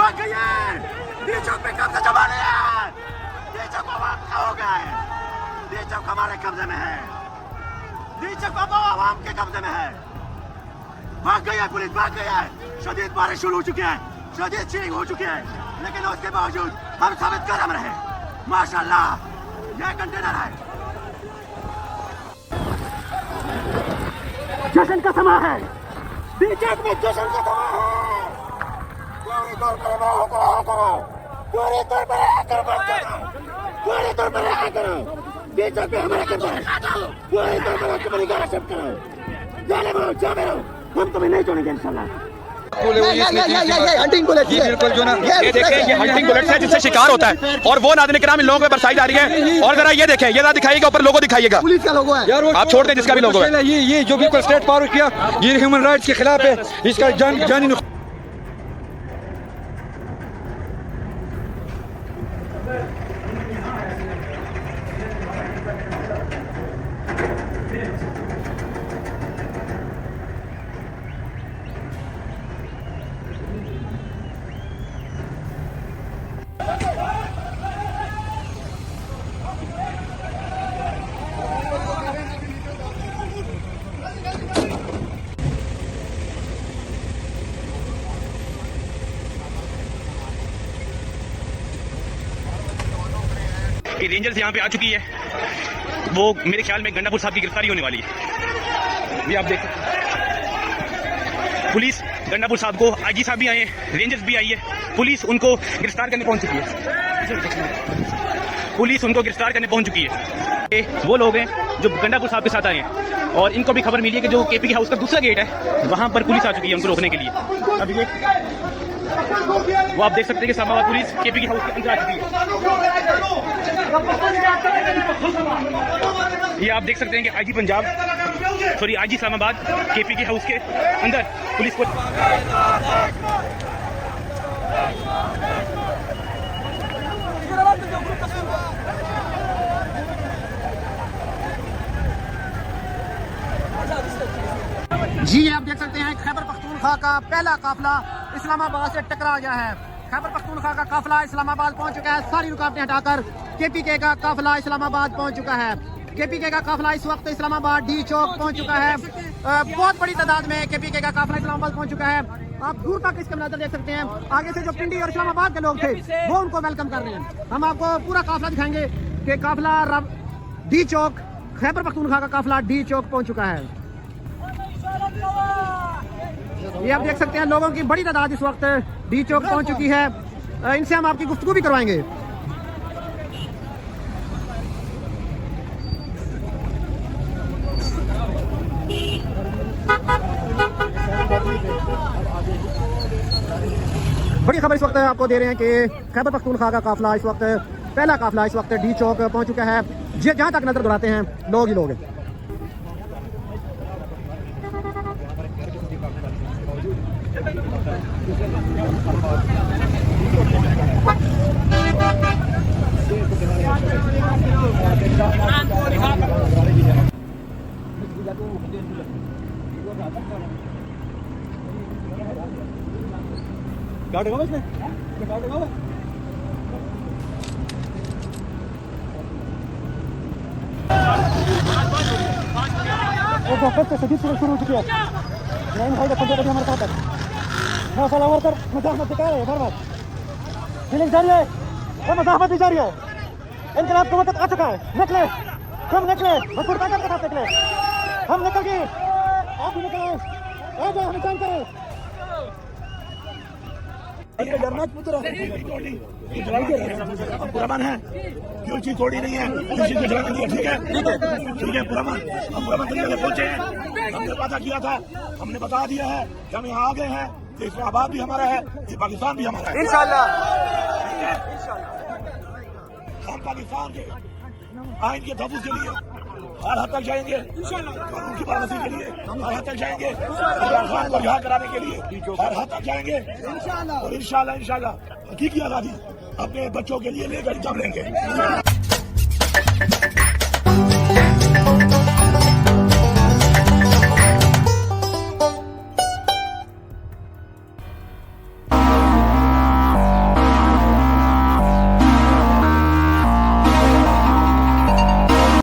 भाग गई है। डी चौक पे कब्जा जमा लिया है। डी चौक आवाम का हो गया है। डी चौक हमारे कब्जे में है। डी चौक आवाम के कब्जे में है। भाग गई है पुलिस, भाग गई है। शदीद बारिश शुरू हो चुकी है, शदीद चीख हो चुकी है, लेकिन उसके बावजूद हम साबित कदम रहे। माशाल्लाह, यह कंटेनर है। जश्न का समय है, डी चौक में जश्न का समय है। पूरी तौर पर पूरी तौर पर पूरी तौर पर करो। डी चौक पे हमारा कब्जा है। पूरी तौर पर तुम्हारी गाना सब करो। जाने दो, जाने दो, हम तुम्हें नहीं छोड़ेंगे इंशाल्लाह। हंटिंग बुलेट ये बिल्कुल जो ना ये देखें, ये हंटिंग बुलेट है जिससे शिकार होता है और वो नाज़रीन किराम इन लोगों पे बरसाई जा रही है। और जरा ये देखें, ये जरा दिखाइएगा, ऊपर लोगो दिखाइएगा, पुलिस का लोगो है। आप छोड़ दें जिसका भी लोगो है। ये जो बिल्कुल स्टेट पावर किया, ये ह्यूमन राइट्स के खिलाफ है। इसका जानी कि रेंजर्स यहाँ पे आ चुकी है। वो मेरे ख्याल में गंडापुर साहब की गिरफ्तारी होने वाली है। ये आप देख सकते हैं, पुलिस गंडापुर साहब को, आईजी साहब भी आए हैं, रेंजर्स भी आई है। पुलिस उनको गिरफ्तार करने पहुंच चुकी है। पुलिस उनको गिरफ्तार करने पहुंच चुकी है। ये वो लोग हैं जो गंडापुर साहब के साथ आए हैं और इनको भी खबर मिली है कि जो केपी हाउस का दूसरा गेट है वहां पर पुलिस आ चुकी है उनको रोकने के लिए। अब ये वो आप देख सकते हैं कि इस्लामाबाद पुलिस केपी हाउस के अंदर आ चुकी है। ये आप देख सकते हैं कि IG Punjab, sorry IG Islamabad KP के हाउस के अंदर पुलिस को जी आप देख सकते हैं खैबर पख्तूनख्वा का पहला काफिला इस्लामाबाद से टकरा गया है। खैबर पख्तूनख्वा का काफिला इस्लामाबाद पहुंच चुका है। सारी रुकावटें हटाकर केपीके का काफिला इस्लामाबाद पहुंच चुका है। केपीके का काफिला इस वक्त इस्लामाबाद डी चौक पहुंच चुका है। बहुत बड़ी तादाद में केपीके का काफिला इस्लामाबाद पहुंच चुका है। आप दूर तक इसका नजर देख सकते हैं। आगे से जो पिंडी और इस्लामाबाद के लोग थे वो उनको वेलकम कर रहे हैं। हम आपको पूरा काफिला दिखाएंगे कि काफिला डी चौक, खैबर पख्तूनख्वा का काफिला डी चौक पहुंच चुका है। ये आप देख सकते हैं लोगों की बड़ी तादाद इस वक्त डी चौक पहुंच चुकी है। इनसे हम आपकी गुफ्तगू भी करवाएंगे। बड़ी खबर इस वक्त आपको दे रहे हैं कि खैबर पख्तूनख्वा का काफिला इस वक्त, पहला काफिला इस वक्त डी चौक पहुंच चुका है। जहां तक नजर दौड़ाते हैं लोग ही लोग हैं। गाड़ी गाँव में गाड़ी गाँव में शुरू हो चुकी है। हमारे साथ है मसाला वर्कर मजाक दिखा रहे हैं बार बार। फीलिंग जारी है और मजाक भी जारी है। इनकलाब का वक्त आ चुका है। निकले, तुम निकले, भरपूर ताकत के साथ निकले। हम निकल गए, आप भी निकले, आ जाओ हम काम करें। पुरमन है, क्यों चीज थोड़ी नहीं है, किसी को जला दिया। ठीक है, ठीक है पुरमन, हम पुरमन तरीके से पहुंचे हैं। हमने वादा किया था, हमने बता दिया है कि हम यहाँ आ गए हैं। तो इस्लामाबाद भी हमारा है, ये पाकिस्तान भी हमारा है इंशाल्लाह। हम पाकिस्तान के आइन के तहफ़्फ़ुज़ के लिए हर हद तक जाएंगे, कानून की पाबंदी के लिए हर हद तक जाएंगे, इमरान खान को रिहा कराने के लिए हर हद तक जाएंगे और इंशाल्लाह हकीकी आज़ादी अपने बच्चों के लिए लेकर जब लेंगे।